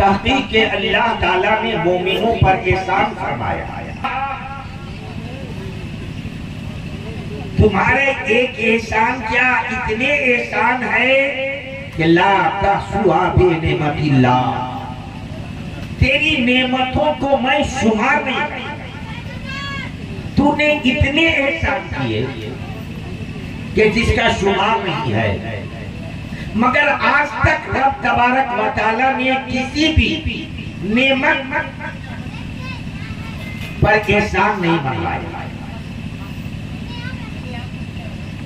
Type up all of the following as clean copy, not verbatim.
तहकीक के अल्लाह ताला ने मोमिनों पर एहसान फरमाया। तुम्हारे एक एहसान क्या, इतने एहसान है कि ला तहसुआ बिनेमतिल्लाह, तेरी नेमतों को मैं शुमार नहीं करता। तूने इतने एहसान किए कि जिसका शुमार नहीं है। मगर आज तक रब तबारक व तआला ने किसी भी नेमत पर एहसान नहीं मनवाया।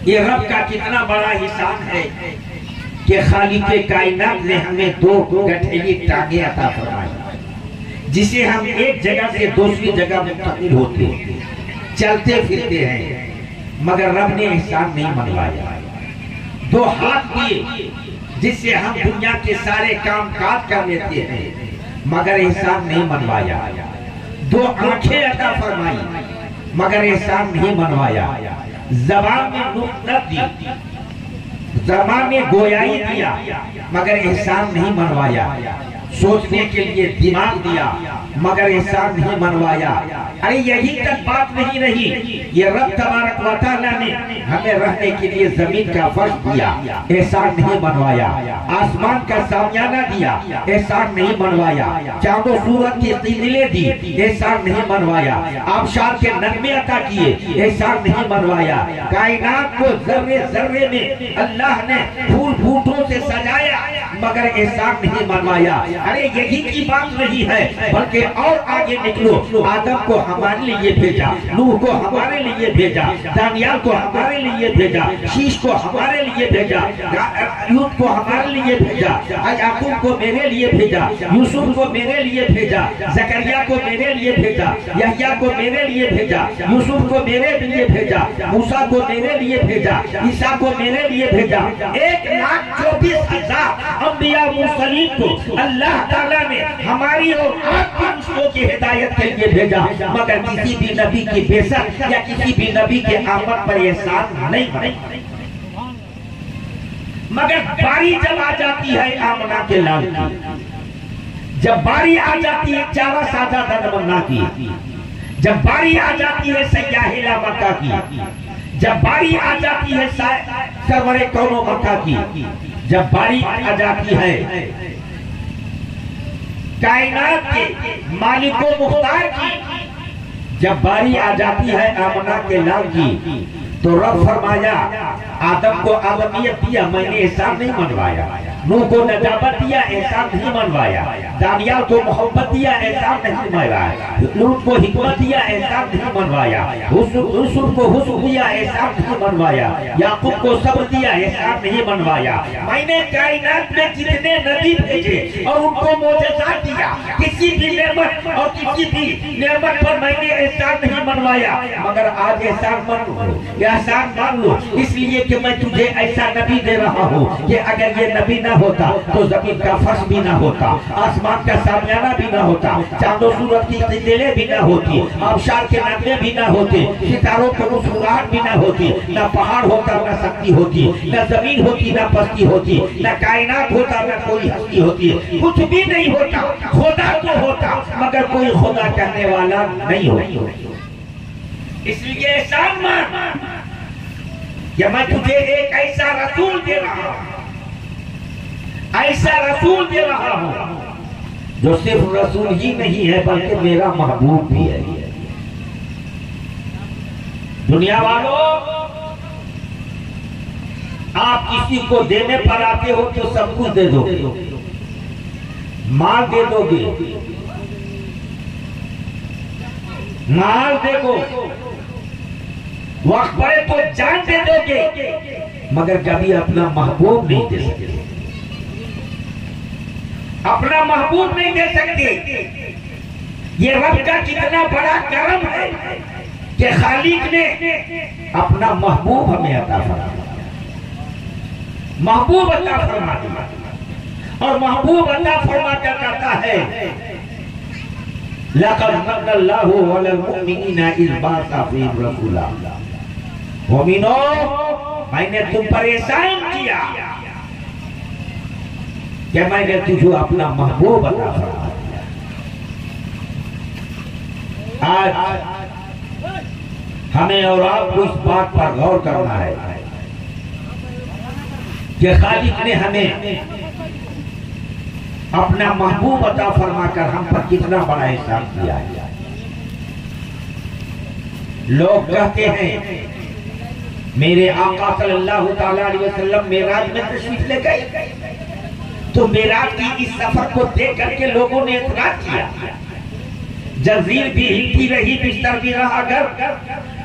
ये रब का कितना बड़ा एहसान है कि खालिक़े कायनात ने हमें दो गठैली टांगे अता फरमाई, जिसे हम एक जगह से दूसरी जगह मुंतकिल होते चलते फिरते हैं, मगर रब ने एहसान नहीं मनवाया। दो हाथ दिए जिससे हम दुनिया के सारे काम काज कर लेते हैं, मगर एहसान नहीं मनवाया। दो आंखें अता फरमाई, मगर एहसान नहीं मनवाया। ज़बान में नुक्तत दी, ज़बान में गोयाई दिया, मगर एहसान नहीं मनवाया। सोचने के लिए दिमाग दिया, मगर एहसान नहीं मनवाया। अरे यही तक बात नहीं रही, ये रब तबारक व तआला ने हमें रहने के लिए जमीन का फर्श दिया, एहसान नहीं मनवाया। आसमान का सामियाना दिया, एहसान नहीं मनवाया। चांदो सूरज की तितलियां दी, एहसान नहीं मनवाया। आबशार के नगमे अता किए, एहसान नहीं मनवाया। कायनात को जर्रे जर्रे में अल्लाह ने फूल बूटों से सजाया, मगर एहसान नहीं मनवाया। अरे यही की बात नहीं है, बल्कि और आगे निकलो। आदम को हमारे लिए भेजा, नूह को हमारे लिए भेजा, दानियाल को हमारे लिए भेजा, शीश को हमारे लिए भेजा, यूसुफ को हमारे लिए भेजा, याकूब को मेरे लिए भेजा, यूसुफ को मेरे लिए भेजा, जकरिया को मेरे लिए भेजा, यहया को मेरे लिए भेजा, यूसुफ को मेरे लिए भेजा, मूसा को मेरे लिए भेजा, ईसा को मेरे लिए भेजा। 1,24,000 अंबिया मुरसलीन को अल्लाह ताला ने हमारी और आपकी मुश्किलों की हिदायत के लिए भेजा, मगर किसी भी नबी की बेशक या किसी भी नबी के आमद पर एहसान नहीं बना। मगर बारी जब आ जाती है आमना के लाल की, जब बारी आ जाती है चारा साजा दनमन्ना की, जब बारी आ जाती है सयाहिला मक्का की, जब बारी आ जाती है सरवरे कौनो मक्का की, जब बारी आ जाती है कायनात के मालिको मुख्तार की, जब बारी आ जाती है आमना के लाल की, तो रब फरमाया आदम को आदमियत दिया, मैंने एहसान नहीं मनवाया। नूह को नजाबत दिया, एहसान नहीं मनवाया। दानियाल को मोहब्बत दिया, एहसान नहीं मनवाया। लूत को हिकमत दिया, एहसान नहीं मनवाया। यूसुफ को हुस्न दिया, एहसान नहीं मनवाया। याकूब को सब्र दिया, एहसान नहीं मनवाया। मैंने कायनात में जितने नबी भेजे और उनको मोजज़ात दिया, किसी भी नेमत और किसी भी नेमत पर मैंने एहसान नहीं मनवाया। मगर आज एहसान मान लो, एहसान मान लो, इसलिए कि मैं तुझे ऐसा नबी दे रहा हूँ कि अगर ये नबी ना होता तो जमीन का फर्श भी ना होता, आसमान का सामियाना भी ना होता, चांदो सूरज की तितलियां भी ना होती, आबशार के नगमे भी ना होते, सितारों की मुस्कुराहट भी ना होती, ना पहाड़ होता, ना शक्ति होती, ना जमीन होती, ना पस्ती होती, ना कायनात होता, ना कोई हस्ती होती, कुछ भी नहीं होता। खुदा तो होता, मगर कोई खुदा कहने वाला नहीं होता। इसलिए एहसान मान कि मैं तुझे एक ऐसा रसूल दे रहा हूं, ऐसा रसूल दे रहा हूं जो सिर्फ रसूल ही नहीं है बल्कि मेरा महबूब भी है। दुनिया वालों, आप किसी को देने पर आते हो तो सब कुछ दे दोगे, माल दे दोगे, माल देखो, वक्त पड़े तो जान दे दोगे, मगर कभी अपना महबूब नहीं दे सकते, अपना महबूब नहीं दे सकते। ये रब का कितना बड़ा करम है कि खालिक ने अपना महबूब हमें अता फरमा दिया, महबूब अता फरमा दिया। और महबूब अता फरमा क्या कहता है, लक़द मन्नल्लाहु अलल मुमिनीना इज़ बअसा फ़ीहिम रसूला। मोमिनों, मैंने तुम पर एहसान किया कि मैंने तुझे अपना महबूब अता फरमा दिया। आज हमें और आपको इस बात पर गौर करना है कि खालिक ने हमें अपना महबूब अता फरमाकर हम पर कितना बड़ा एहसान किया है। लोग कहते हैं मेरे आका सल्लल्लाहु ताला अलैहि वसल्लम मेराज में तशरीफ ले गए, तो मेराज की इस सफर को देख करके लोगों ने इतराज किया। जंजीर भी हिलती रही, बिस्तर भी रहा घर,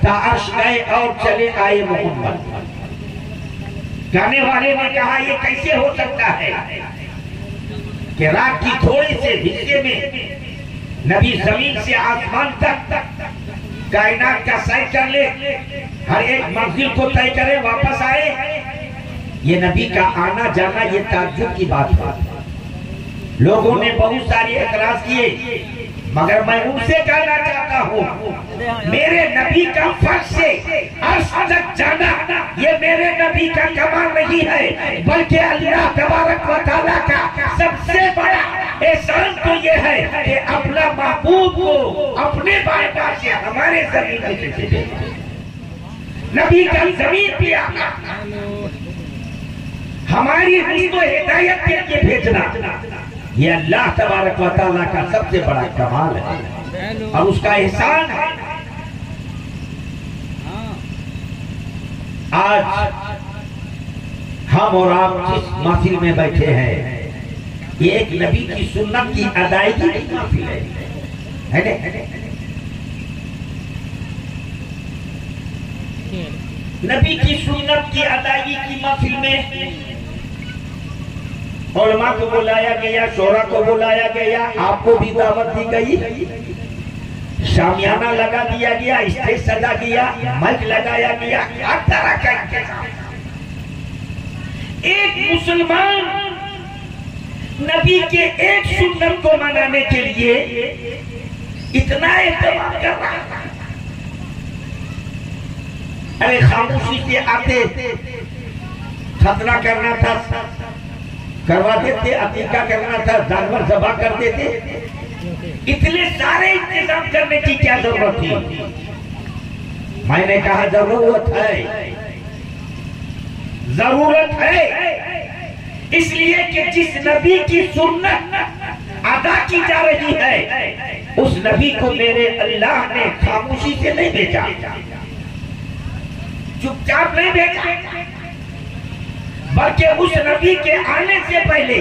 ताश गए और चले आए मोहम्मद। कहने वाले ने कहा ये कैसे हो सकता है कि रात की थोड़े से हिस्से में नबी जमीन से आसमान तक कायनात का सैर कर ले, हर एक मंजिल को तय करे, वापस आए। ये नबी का आना जाना ये ताज्जुब की बात है। लोगों ने बहुत सारे एतराज किए, मगर मैं उनसे कहना चाहता हूँ मेरे नबी का फर्श से अर्श तक जाना ये मेरे नबी का कमाल नहीं है, बल्कि अल्लाह तबारक व तआला का सबसे बड़ा एहसान तो ये है कि अपना महबूब को अपने बारगाह से हमारे जमीन में भेजा। नबी का जमीन पे आना, हमारी रिश्तों हिदायत के लिए भेजना, ये अल्लाह तबारक व तआला का सबसे बड़ा कमाल है और उसका एहसान है। आज हम और आप जिस महफिल में बैठे हैं ये एक नबी की सुन्नत की अदायगी की महफिल है ना? नबी की सुन्नत की अदायगी की महफिल में उलमा को बुलाया गया, शोरा को बुलाया गया, आपको भी दावत दी गई, शामियाना लगा दिया गया, स्टेज सजा दिया, माइक लगाया गया, हर तरह का इंतजाम। एक मुसलमान नबी के एक सुन्नत को मनाने के लिए इतना एहतमाम कर रहा था। अरे खामोशी से आते, खतना करना था करवा देते, अकीका करना था जानवर ज़बह कर देते, इतने सारे इंतजाम करने की क्या जरूरत थी? मैंने कहा जरूरत है इसलिए कि जिस नबी की सुन्नत अदा की जा रही है उस नबी को मेरे अल्लाह ने खामोशी से नहीं भेजा, चुपचाप नहीं भेजा, बल्कि उस नबी के आने से पहले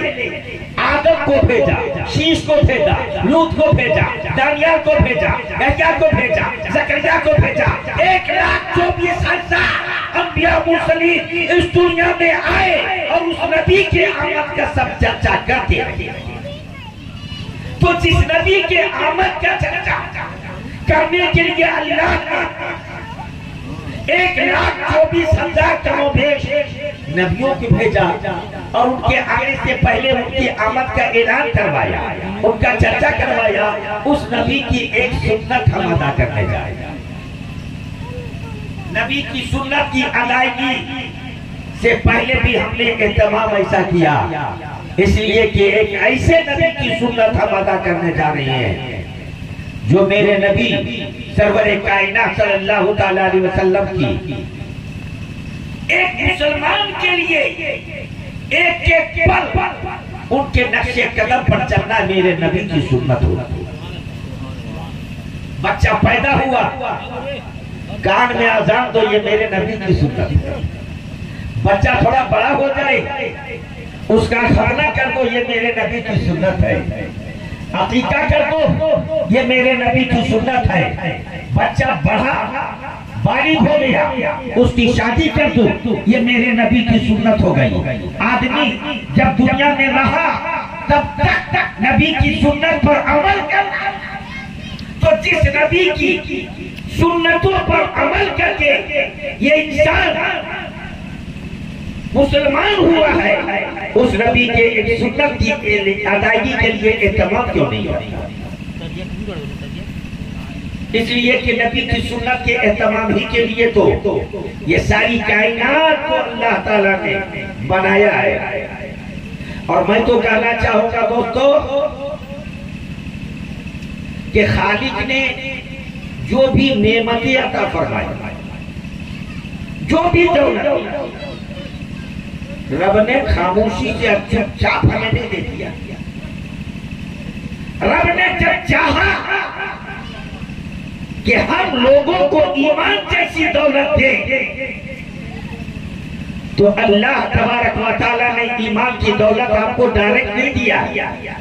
आदम को भेजा, शीश को भेजा, लूत को भेजा, दानियाल को भेजा, यहया को भेजा, जकरिया को भेजा। 1,24,000 अंबिया मुरसलीन इस दुनिया में आए और उस नबी के आमद का सब चर्चा करते रहे। तो जिस नबी के आमद का चर्चा करने के लिए अल्लाह ने 1,24,000 कमोबेश नबियों को भेजा और उनके आने से पहले उनकी आमद का ऐलान करवाया, उनका चर्चा करवाया। उस नबी की एक सुन्नत हम अदा करने जाएगा। नबी की सुन्नत की अदायगी से पहले भी हमने एहतमाम ऐसा किया, इसलिए कि एक ऐसे नबी की सुन्नत हम अदा करने जा रहे हैं जो मेरे नबी सरवरे कायनात सल्लल्लाहु ताला अलैहि वसल्लम की एक मुसलमान के लिए एक पल उनके नक्शे कदम पर चलना मेरे नबी की सुन्नत होती। बच्चा पैदा हुआ, कान में आजान तो ये मेरे नबी की सुन्नत है। बच्चा थोड़ा बड़ा हो जाए उसका खतना कर दो, ये मेरे नबी की सुन्नत है। अकीका कर दो, ये मेरे नबी की सुन्नत है। बच्चा बड़ा बालिग हो गया, उसकी शादी कर दो, ये मेरे नबी की सुन्नत हो गई। आदमी जब दुनिया में रहा तब तक नबी की सुन्नत पर अमल करना। तो जिस नबी की सुन्नतों पर अमल करके ये इंसान मुसलमान हुआ है, उस नबी के एक सुन्नत की अदायगी के लिए एहतमाम क्यों नहीं होता? इसलिए कि नबी की सुन्नत के एहतमाम ही के लिए तो ये सारी कायनात को अल्लाह ताला ने बनाया है और मैं तो कहना चाहूंगा दोस्तों कि खालिक ने जो भी नेमतें अता फरमाई, जो भी दौलत, रब ने खामोशी से चुपचाप हमें नहीं दे दिया। रब ने जब चाहा कि हम लोगों को ईमान जैसी दौलत दे, तो अल्लाह तबारक व तआला ने ईमान की दौलत आपको डायरेक्ट नहीं दिया,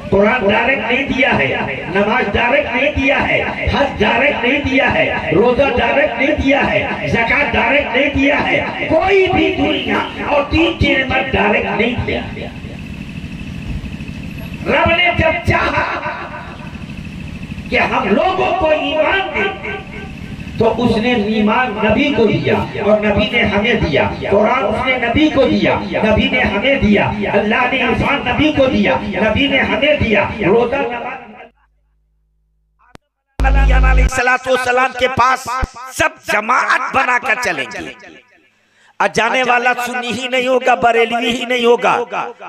कुरान डायरेक्ट नहीं दिया है, नमाज डायरेक्ट नहीं दिया है, हज डायरेक्ट नहीं दिया है, रोजा डायरेक्ट नहीं दिया है, ज़कात डायरेक्ट नहीं दिया है, कोई भी दुनिया और तीन नेमत डायरेक्ट नहीं दिया। रब ने जब चाहा कि हम लोगों को ईमान दे, तो उसने ईमान नबी को दिया और नबी ने हमें दिया। कुरान उसने नबी को दिया, नबी ने हमें दिया। अल्लाह ने इरफान नबी को दिया, नबी ने हमें दिया। रोजा सलाम के पास सब जमाअत बनाकर चलेंगे। जाने वाला सुन्नी ही नहीं होगा, बरेलवी ही नहीं होगा,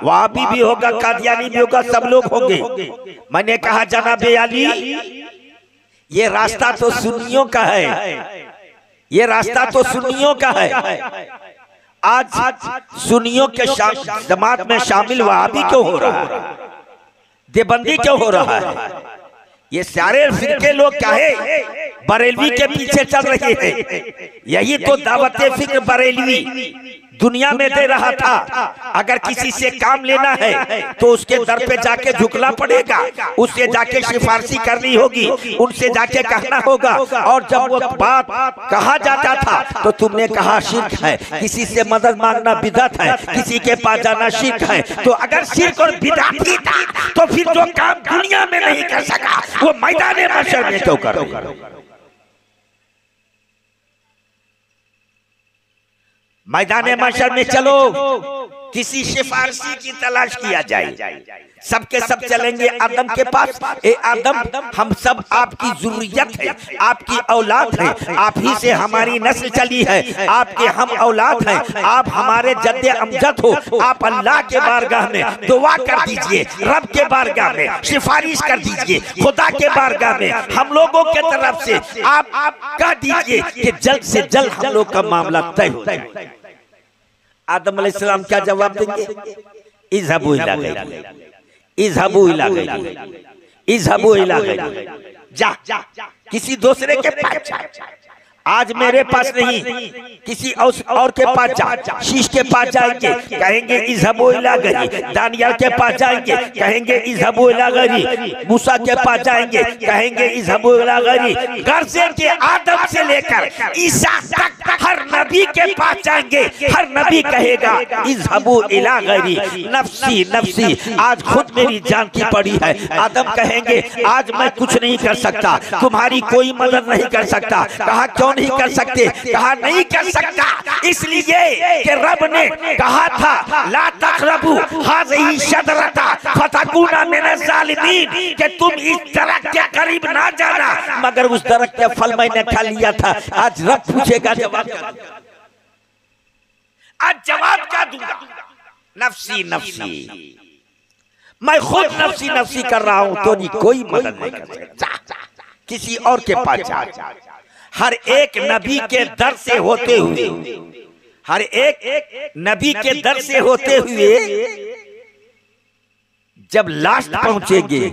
वहाबी भी होगा, कादियानी भी होगा, सब लोग होंगे। मैंने कहा जनाबे अली, ये रास्ता तो सुन्नियों का है, ये रास्ता तो सुन्नियों का है। आज सुन्नियों के जमात में शामिल वहाबी क्यों हो रहा है, देवबंदी क्यों हो रहा है? ये सारे फिरके लोग क्या है, बरेलवी के पीछे चल रहे हैं। यही तो दावते फिक्र बरेलवी दुनिया में दे रहा था। अगर किसी से काम लेना है तो उसके दर पे जाके झुकना पड़ेगा, उससे जाके सिफारिशी करनी होगी, उनसे जाके कहना होगा। और जब वो बात कहा जाता था तो तुमने कहा शिर्क है, किसी से मदद मांगना बिदअत है, किसी के पास जाना शिर्क है। तो अगर शिर्क और बिदअत ही था तो फिर जो काम दुनिया में नहीं कर सका वो मैदान महशर में क्यों करोगे? मैदान महशर में चलो, किसी सिफारिशी की तलाश किया जाए। सबके सब चलेंगे आदम के पास। ए आदम, हम सब आपकी जुर्रियत है, आपकी औलाद है, आप ही से हमारी नस्ल चली है, आपके हम औलाद हैं, आप हमारे जद्दे अमजद हो। आप अल्लाह के बारगाह में दुआ कर दीजिए, रब के बारगाह में सिफारिश कर दीजिए, खुदा के बारगाह में हम लोगों के तरफ से आप कह दीजिए कि जल्द से जल्द हम लोग का मामला तय हो जाए। आदम अलैहिस्सलाम क्या जवाब देंगे? इज़हबू इला गैरी, इज़हबू इला गैरी, इज़हबू इला गैरी, जा किसी दूसरे के पास जा। आज मेरे पास नहीं, किसी और के पास जा। शीश के पास जाएंगे, कहेंगे इज़हबू इला गैरी। दानियल के पास जाएंगे, कहेंगे इज़हबू इला गैरी। मूसा के पास जाएंगे, कहेंगे इज़हबू इला गैरी। गर्ज़े के आदम से लेकर ईसा तक हर नबी के पास जाएंगे, हर नबी कहेगा इज़हबू इला गैरी, नफ्सी नफ्सी, आज खुद मेरी जान की पड़ी है। आदम कहेंगे आज मैं कुछ नहीं कर सकता, तुम्हारी कोई मदद नहीं कर सकता। कहा क्यों नहीं कर सकते? कहा नहीं कर सकता इसलिए कि रब ने कहा था ला तक़रबू हाज़िही शजरता फतकूना मिनज़ ज़ालिमीन, कि तुम इस दरख्त के करीब ना जाना, मगर उस दरख्त के फल मैंने खा लिया था। आज रब पूछेगा जवाब क्या? आज जवाब क्या दूंगा? नफ्सी नफ्सी, मैं खुद नफ्सी नफ्सी कर रहा हूं, तो नहीं कोई मदद नहीं कर सकता। किसी और के पास जा। हर एक नबी के दर से होते हुए, हर एक नबी के दर से होते हुए जब लास्ट पहुंचेंगे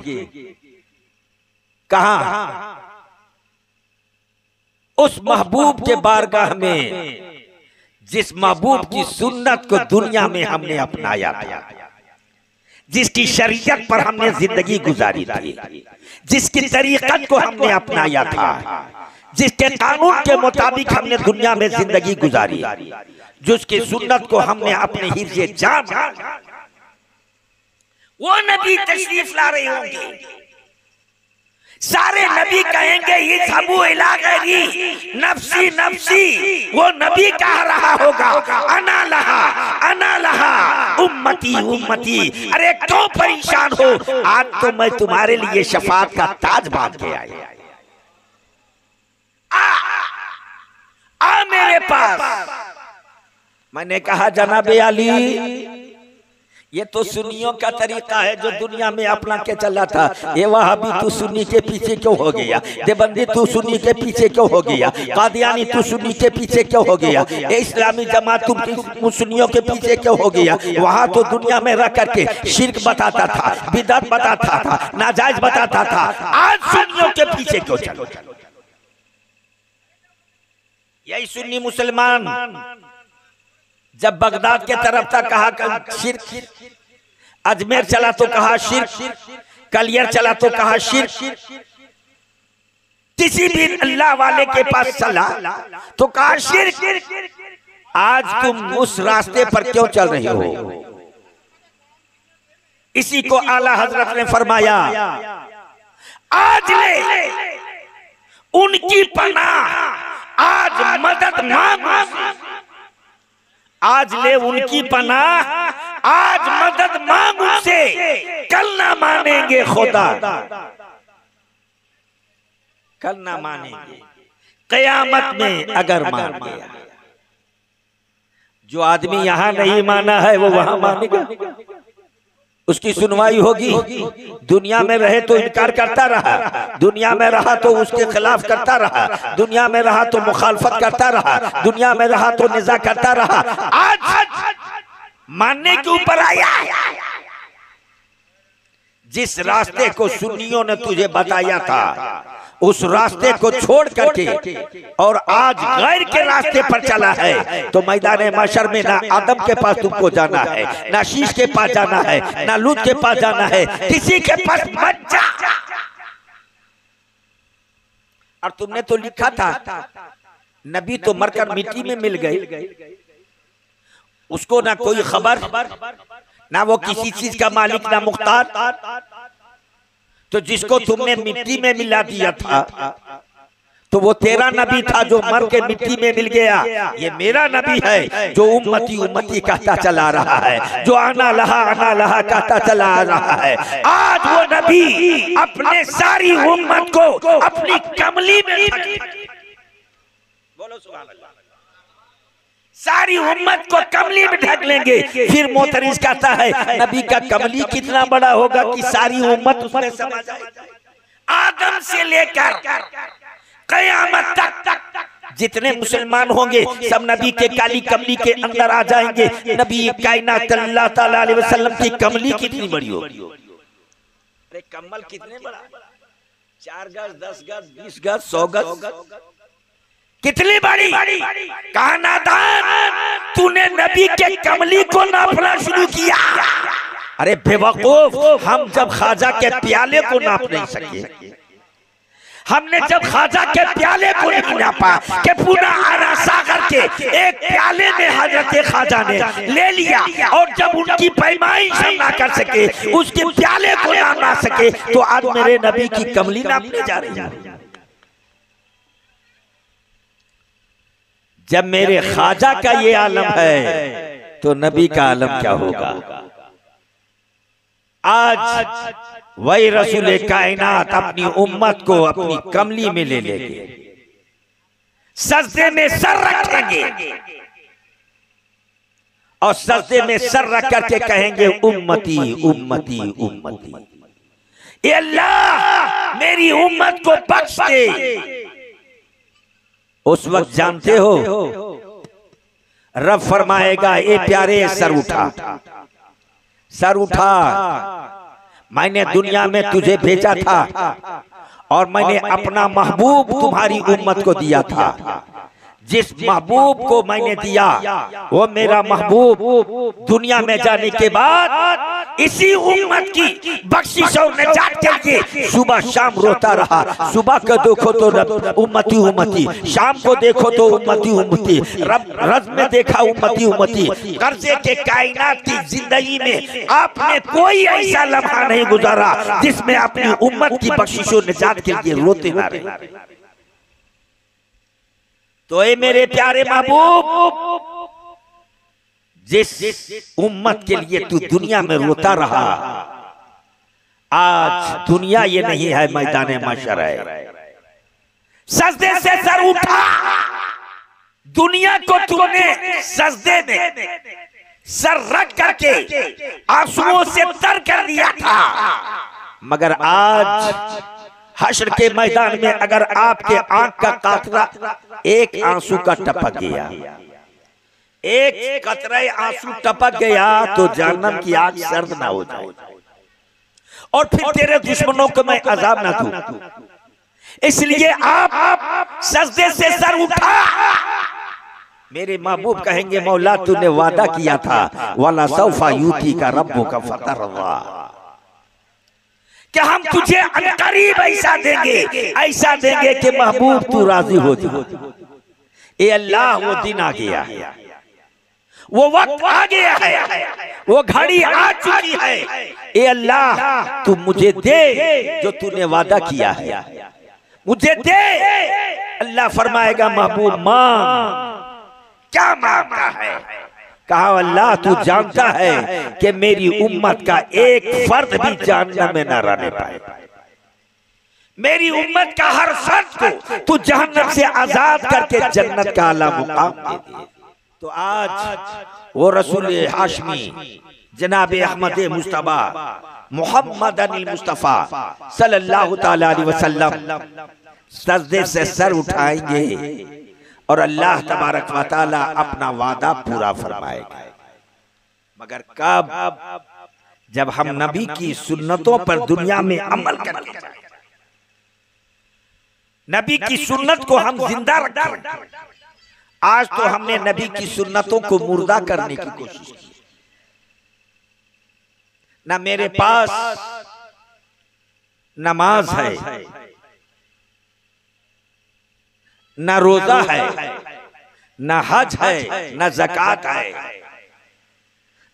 कहां? उस महबूब के बारगाह में जिस महबूब की सुन्नत को दुनिया में हमने अपनाया था, जिसकी शरीयत पर हमने जिंदगी गुजारी थी, जिसकी तरीक़त को हमने अपनाया था, जिसके कानून के मुताबिक हमने दुनिया में जिंदगी गुजारी, जिसकी सुन्नत को हमने अपने हिर्ज़े जान, वो नबी तशरीफ ला रहे होंगे। सारे नबी कहेंगे इज़हबू इला गैरी, नफ्सी नफ्सी। वो नबी कह रहा होगा अना लहा, अना लहा, उम्मती उम्मती। अरे क्यों परेशान हो? आज तो मैं तुम्हारे लिए शफाअत का ताज बांध के आया। आ मेरे पास। मैंने कहा जनाबे अली, ये तो सुन्नियों का तरीका है जो दुनिया में अपना के चला था। ये वहाबी तू सुन्नी के पीछे क्यों हो गया, देवबंदी तू सुन्नी के पीछे क्यों हो गया, कादियानी तू सुन्नी के पीछे क्यों हो गया, ये इस्लामी जमात तू सुन्नियों के पीछे क्यों हो गया। वहां तो दुनिया में रह करके शिर्क बताता था, बिदअत बताता था, नाजायज बताता था, आज सुन्नियों के पीछे क्यों चलो। यही सुन्नी मुसलमान जब बगदाद के तरफ था कहा शिर्क, अजमेर चला तो कहा शिर्क, कलियर चला तो कहा शिर्क, किसी भी अल्लाह वाले के पास चला तो कहा शिर्क। आज तुम उस रास्ते पर क्यों चल रहे हो। इसी को आला हजरत ने फरमाया, आज ले उनकी पनाह, आज मदद मांग, आज ले उनकी पनाह, आज मदद मांग उनसे, कल ना मानेंगे खुदा, कल ना मानेंगे कयामत में अगर मान गया। जो आदमी यहां नहीं माना है वो वहां मानेगा, उसकी सुनवाई होगी। दुनिया में रहे तो इनकार करता रहा, दुनिया में रहा तो उसके खिलाफ करता रहा, दुनिया में रहा तो मुखालफत करता रहा, दुनिया में रहा तो निज़ा करता रहा। आज मानने के ऊपर आया। जिस रास्ते को सुन्नियों ने तुझे बताया था उस रास्ते को छोड़ करके और आज गैर के रास्ते पर चला है तो मैदान महशर में ना आदम के पास तुमको जाना है, ना शीश के पास जाना है, ना लूत के पास जाना है, किसी के पास मत जा। और तुमने तो लिखा था नबी तो मरकर मिट्टी में मिल गए, उसको ना कोई खबर, ना वो किसी चीज का मालिक, ना मुख्तार। तो जिसको तुमने मिट्टी में मिला दिया था तो वो तेरा नबी था जो मर के मिट्टी में मिल गया। ये मेरा नबी है जो उम्मती उम्मती कहता चला रहा है, जो आना लहा कहता चला रहा है। आज वो नबी अपने सारी उम्मत को अपनी कमली में, बोलो सुभान अल्लाह, सारी उम्मत को कमली में ढक लेंगे। फिर मोतरिज कहता है नबी का कमली कितना बड़ा होगा कि सारी उम्मत उसमें समा जाए। आदम से लेकर कयामत तक जितने मुसलमान होंगे सब नबी के काली कमली के अंदर आ जाएंगे। नबी कायनात सल्लल्लाहु ताला अलैहि वसल्लम की कमली कितनी बड़ी होगी। अरे कमल कितने बड़ा, 4 गज, 10 गज, 20 गज, 100 गज, कितनी बड़ी। कहा नादान, तूने नबी के कमली को नापना शुरू किया। अरे बेवकूफ, हम जब ख्वाजा के प्याले को नाप नहीं सके, हमने जब ख्वाजा के प्याले को नहीं नापा कि पूरा आरा सागर के एक प्याले में हजरत ख्वाजा ने ले लिया और जब उनकी पैमाइश ना कर सके, उसके प्याले को ना नाप सके, तो आज मेरे नबी की कमली नापने जा रही है। जब मेरे ख्वाजा का ये आलम है तो नबी का आलम क्या होगा। आज वही रसूल कायनात अपनी उम्मत को अपनी कमली में ले लेंगे, सजदे में सर रखेंगे और सजदे में सर रख करके कहेंगे उम्मती उम्मती उम्मती, ए अल्लाह मेरी उम्मत को बख्श दे। उस वक्त जानते हो रब फरमाएगा, ए प्यारे सर उठा, सर उठा, मैंने दुनिया में तुझे भेजा था और मैंने अपना महबूब तुम्हारी उम्मत को दिया था। जिस महबूब को मैंने दिया वो मेरा महबूब दुनिया में जाने के बाद इसी उम्मत की बख्शिश और निजात के लिए सुबह शाम रोता रहा। सुबह को देखो तो उम्मती उम्मती, शाम को देखो तो उम्मती उम्मती, रज़ में देखा उम्मती उम्मती। कर्जे के कायनात की जिंदगी में आपने कोई ऐसा लम्हा नहीं गुजारा जिसमें अपनी उम्मत की बख्शिश और निजात के लिए रोते ना रहे। तो ये मेरे प्यारे महबूब, जिस उम्मत के लिए तू दुनिया में रोता रहा, आज दुनिया ये नहीं है, मैदान महशर है। सजदे से सर उठा, दुनिया को तूने सजदे में सर रख करके आंसुओं से तर कर दिया था, मगर आज हश्र के मैदान में अगर आपके आंख का कातरा एक आंसू का टपक गया, एक कतरे आंसू टपक गया, तो जहन्नम की आग सर्द ना हो जाए और फिर तेरे दुश्मनों को मैं अजाब ना दूं। इसलिए आप सजदे से सर उठा। मेरे महबूब कहेंगे मौला तूने वादा किया था, वाला सौफा यूती का रब्बु का फतरवा, कि हम तुझे अनकरीब ऐसा देंगे कि महबूब तू राजी हो जा। ए अल्लाह, वो दिन आ गया है, वो वक्त आ गया है, वो घड़ी आ चुकी है। ए अल्लाह, तू मुझे दे जो तूने वादा किया है, मुझे दे। अल्लाह फरमाएगा महबूब मांग। क्या मांगता है? कहा अल्लाह तू जानता है कि मेरी उम्मत का एक फर्द भी जहन्नम में न रहने पाए, मेरी उम्मत का हर फर्द को तू जहन्नम से आजाद करके जन्नत का आला मुकाम दे दे। तो आज वो रसूल हाशमी जनाब अहमद मुस्तफा मोहम्मद अनिल मुस्तफा सल्लल्लाहु ताला अलैहि वसल्लम सजदे से सर उठाएंगे और अल्लाह तबारक व तआला अपना वादा पूरा फरमाएगा। मगर कब? जब हम नबी की सुन्नतों पर दुनिया में अमल करके जाएं, नबी की सुन्नत को हम जिंदा रखें। आज तो हमने नबी की सुन्नतों को मुर्दा करने की कोशिश की। ना मेरे पास नमाज है, न रोजा है, न हज है, न ज़कात है,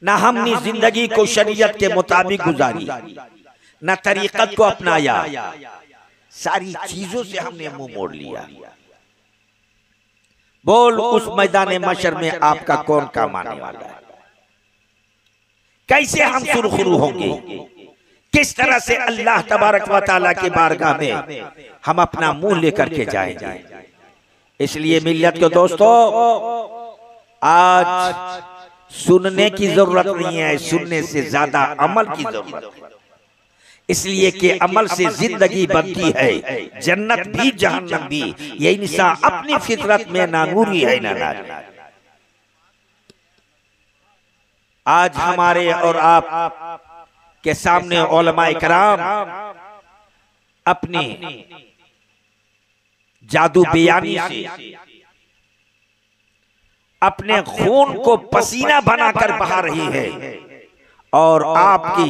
न हमने जिंदगी को शरीयत के मुताबिक गुजारी, न तरीक़त को अपनाया। सारी चीजों से हमने मुंह मोड़ लिया। बोल उस मैदान मशर में आपका कौन काम आने वाला है? कैसे हम सुरखुरू होंगे? किस तरह से अल्लाह तबारक व तआला के बारगाह में हम अपना मुंह लेकर के जाएंगे? इसलिए मिल्लत के दोस्तों, आज सुनने की जरूरत नहीं है, सुनने से ज्यादा अमल की जरूरत है। इसलिए कि अमल से जिंदगी बनती है, जन्नत भी जहन्नम भी। ये इंसान अपनी फितरत में नानूरी है ना नारी। आज हमारे और आप के सामने उलमाए कराम अपनी जादू बयानी से अपने खून को पसीना बनाकर बहा रही है और आपकी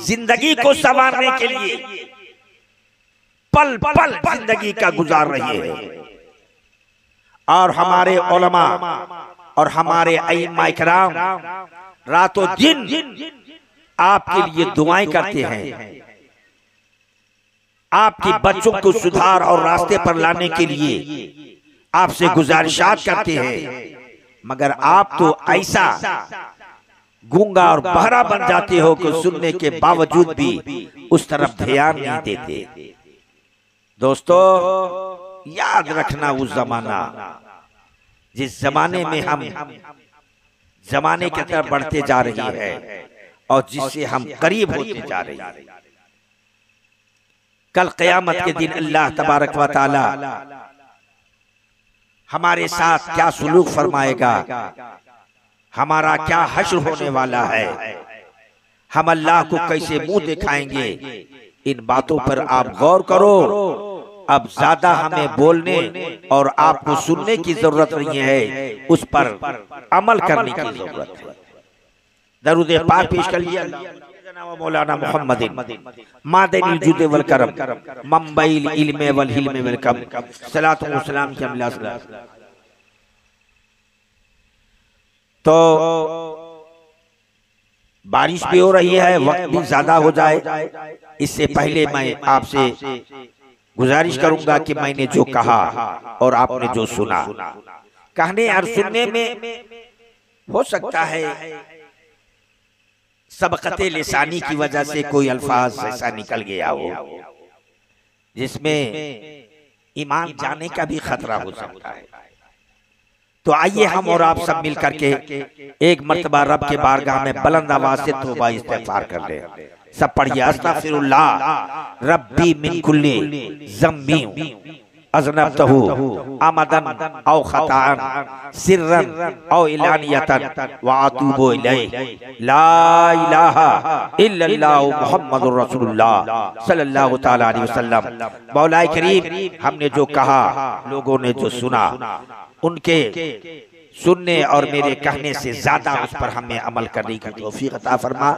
जिंदगी को संवारने के लिए पल पल जिंदगी का गुजार रही है। और हमारे उलमा और हमारे अइम्मा इकराम रातों दिन आपके लिए दुआएं करते हैं, आपके बच्चों को सुधार और रास्ते पर लाने के लिए आपसे गुजारिशात करते हैं। मगर आप तो ऐसा गूंगा और बहरा बन जाते हो कि सुनने के बावजूद भी उस तरफ ध्यान नहीं देते। दोस्तों, याद रखना उस जमाना जिस जमाने में हम जमाने की तरफ बढ़ते जा रही है और जिससे हम करीब होते जा रहे हैं। कल क़यामत के दिन अल्लाह तबारक व तआला हमारे साथ क्या सुलूक फरमाएगा, हमारा क्या हश्र होने वाला है, हम अल्लाह को कैसे मुंह दिखाएंगे, इन बातों पर आप गौर करो। अब ज्यादा हमें बोलने और आपको सुनने की जरूरत नहीं है, उस पर अमल करने की जरूरत है। दरूद पाक पेश कर लिया मौलाना मोहम्मद मादनी जुदे वल करम मंबई इल्म वल हिल्म वल कम सलातो व सलाम के अमला। तो बारिश भी हो रही है, वक्त भी ज्यादा हो जाए, इससे पहले मैं आपसे गुजारिश करूंगा कि मैंने जो कहा और आपने जो सुना, कहने और सुनने में हो सकता है सबकते लिसानी की वजह से कोई अल्फाज ऐसा निकल गया हो जिसमें ईमान जाने का भी खतरा हो सकता है। तो आइए हम और आप सब मिल करके एक मर्तबा रब के बारगाह में बुलंद आवाज से तौबा इस्तिगफार कर ले। सब पढ़िए, अस्तगफिरुल्लाह रब्बी मिन कुल्ली ज़म्बी अज़नबतहु अमदन औ खताअन सिर्रन औ इलानियतन व अतूबु इलैहि ला इलाहा इल्लल्लाह मुहम्मदुर रसूलुल्लाह सल्लल्लाहु तआला अलैहि वसल्लम। मौलाए करीम, हमने जो कहा, लोगों ने जो सुना, उनके सुनने और मेरे कहने से ज्यादा उस पर हमें अमल करने की तौफीक अता फरमा।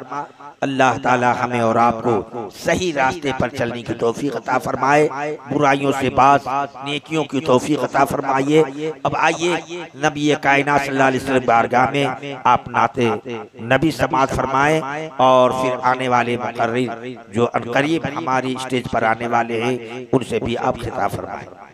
अल्लाह ताला हमें और आपको सही रास्ते पर चलने की तौफीक अता फरमाए, बुराइयों से बाज नेकियों की तौफीक अता फरमाइए। अब आइए नबी कायनात सल्लल्लाहु अलैहि वसल्लम बारगाह में आप नाते नबी समाअत फरमाएं और फिर आने वाले मुकर्रिर जो अनकरीब हमारी स्टेज पर आने वाले हैं उनसे भी आप खिताब फरमाएं।